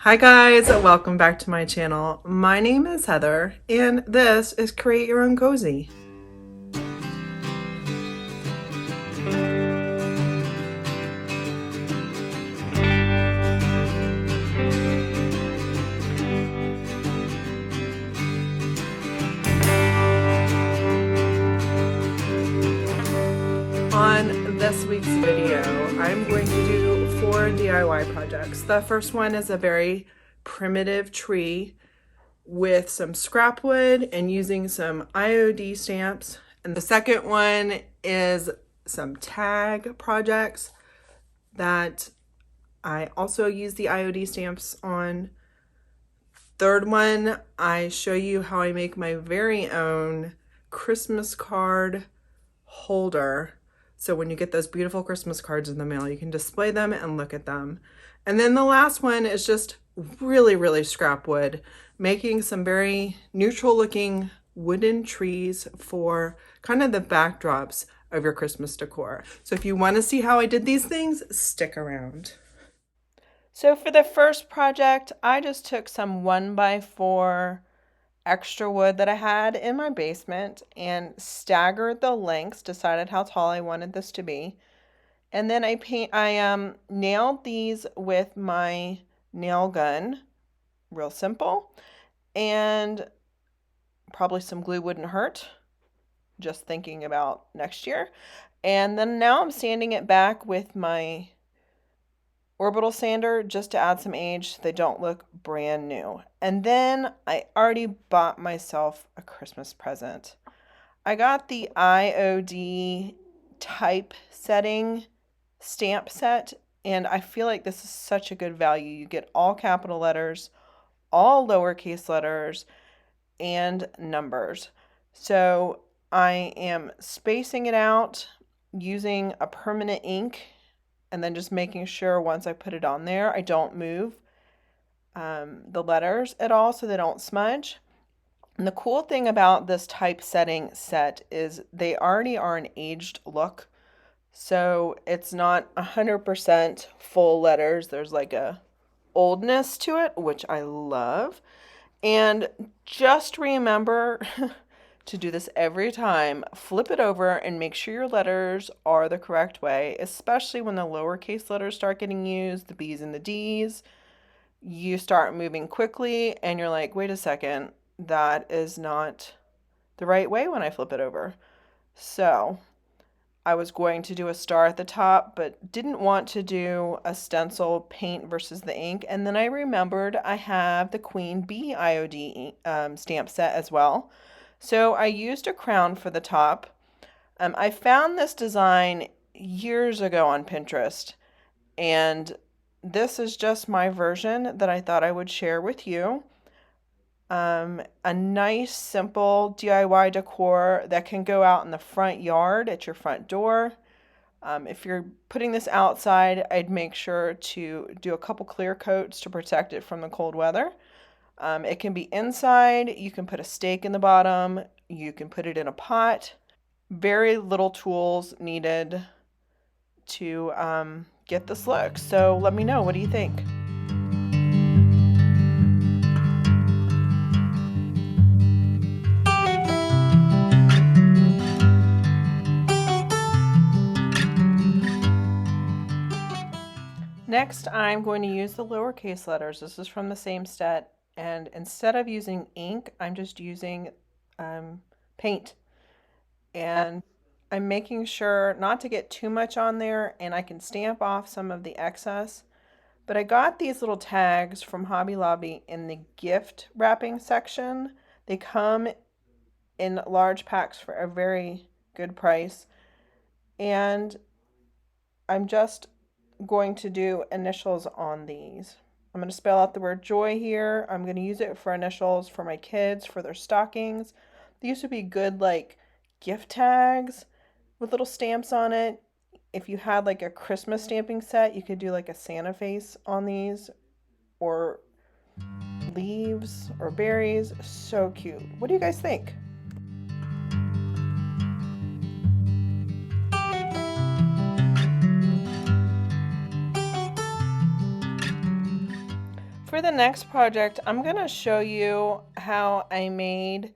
Hi guys, welcome back to my channel. My name is Heather and this is Create Your Own Cozy. On this week's video, I'm going to do 4 DIY projects. The first one is a very primitive tree with some scrap wood and using some IOD stamps. And the second one is some tag projects that I also use the IOD stamps on. Third one, I show you how I make my very own Christmas card holder. So when you get those beautiful Christmas cards in the mail, you can display them and look at them. And then the last one is just really scrap wood, making some very neutral looking wooden trees for kind of the backdrops of your Christmas decor. So if you want to see how I did these things, stick around. So for the first project, I just took some 1x4 extra wood that I had in my basement and staggered the lengths, decided how tall I wanted this to be. And then I nailed these with my nail gun, real simple, and probably some glue wouldn't hurt, just thinking about next year. And then now I'm sanding it back with my orbital sander just to add some age so they don't look brand new. And then I already bought myself a Christmas present. I got the IOD Typesetting stamp set, and I feel like this is such a good value. You get all capital letters, all lowercase letters, and numbers. So I am spacing it out using a permanent ink and then just making sure once I put it on there, I don't move the letters at all so they don't smudge. And the cool thing about this typesetting set is they already are an aged look. So it's not 100% full letters. There's like a oldness to it, which I love. And just remember to do this every time. Flip it over and make sure your letters are the correct way, especially when the lowercase letters start getting used, the B's and the D's. You start moving quickly and you're like, wait a second, that is not the right way when I flip it over. So I was going to do a star at the top, but didn't want to do a stencil paint versus the ink. And then I remembered I have the Queen Bee IOD stamp set as well. So I used a crown for the top. I found this design years ago on Pinterest, and this is just my version that I thought I would share with you. A nice, simple DIY decor that can go out in the front yard at your front door. If you're putting this outside, I'd make sure to do a couple clear coats to protect it from the cold weather. It can be inside. You can put a stake in the bottom. You can put it in a pot. Very little tools needed to get this look. So let me know. What do you think? Next, I'm going to use the lowercase letters. This is from the same set. And instead of using ink, I'm just using paint. And I'm making sure not to get too much on there, and I can stamp off some of the excess. But I got these little tags from Hobby Lobby in the gift wrapping section. They come in large packs for a very good price. And I'm just going to do initials on these. I'm going to spell out the word joy here. I'm going to use it for initials for my kids, for their stockings. These would be good like gift tags with little stamps on it. If you had like a Christmas stamping set, you could do like a Santa face on these, or leaves or berries. So cute. What do you guys think? For For the next project, I'm going to show you how I made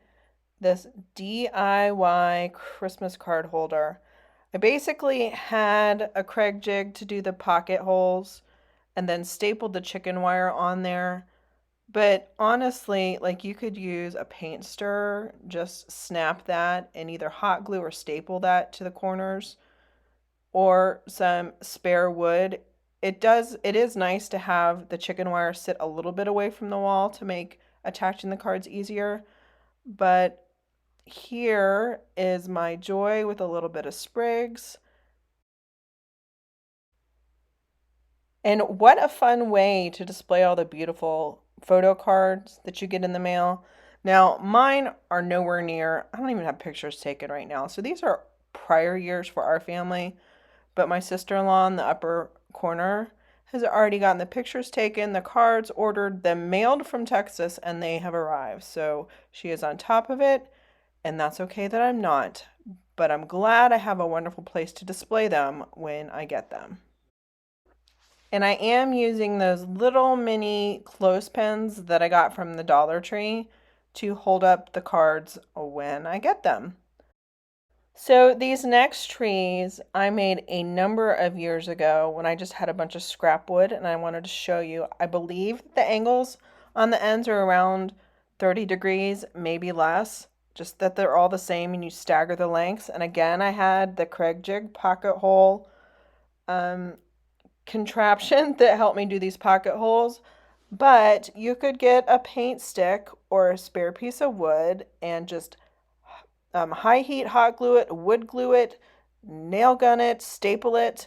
this DIY Christmas card holder. I basically had a Craig jig to do the pocket holes and then stapled the chicken wire on there. But honestly, like, you could use a paint stirrer, just snap that and either hot glue or staple that to the corners, or some spare wood. It is nice to have the chicken wire sit a little bit away from the wall to make attaching the cards easier. But here is my joy with a little bit of sprigs. And what a fun way to display all the beautiful photo cards that you get in the mail. Now, mine are nowhere near, I don't even have pictures taken right now. So these are prior years for our family. But my sister-in-law in the upper corner has already gotten the pictures taken, the cards ordered, them mailed from Texas, and they have arrived. So she is on top of it, and that's okay that I'm not. But I'm glad I have a wonderful place to display them when I get them. And I am using those little mini clothespins that I got from the Dollar Tree to hold up the cards when I get them. So these next trees I made a number of years ago when I just had a bunch of scrap wood, and I wanted to show you. I believe the angles on the ends are around 30 degrees, maybe less, just that they're all the same and you stagger the lengths. And again, I had the Craig jig pocket hole contraption that helped me do these pocket holes, but you could get a paint stick or a spare piece of wood and just high heat hot glue it, wood glue it, nail gun it, staple it,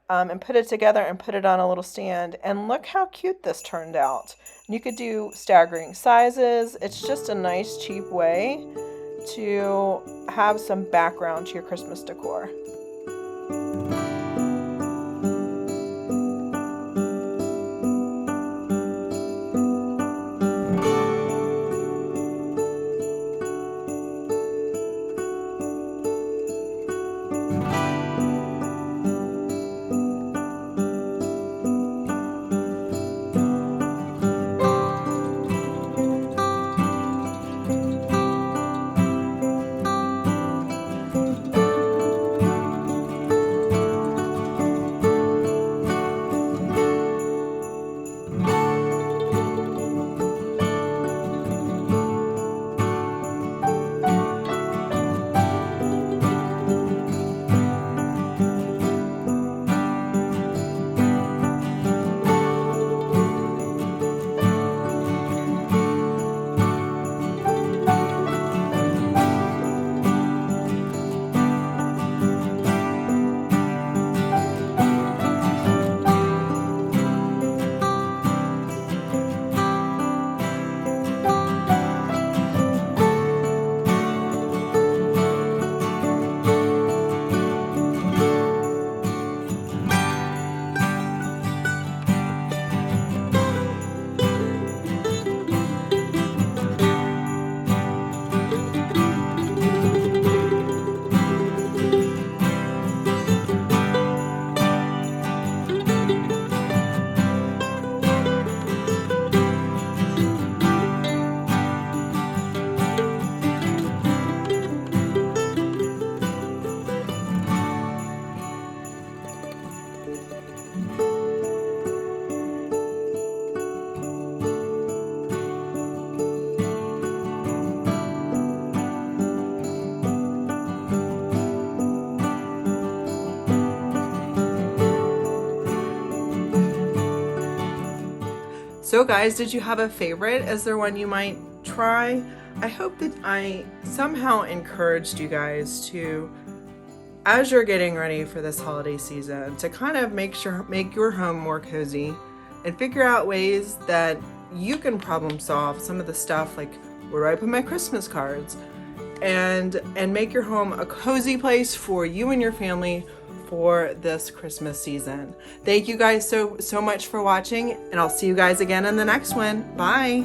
and put it together and put it on a little stand. And look how cute this turned out. You could do staggering sizes. It's just a nice cheap way to have some background to your Christmas decor. So guys, did you have a favorite? Is there one you might try? I hope that I somehow encouraged you guys to, as you're getting ready for this holiday season, to kind of make your home more cozy and figure out ways that you can problem solve some of the stuff, like where do I put my Christmas cards, and make your home a cozy place for you and your family for this Christmas season. Thank you guys so much for watching, and I'll see you guys again in the next one. Bye.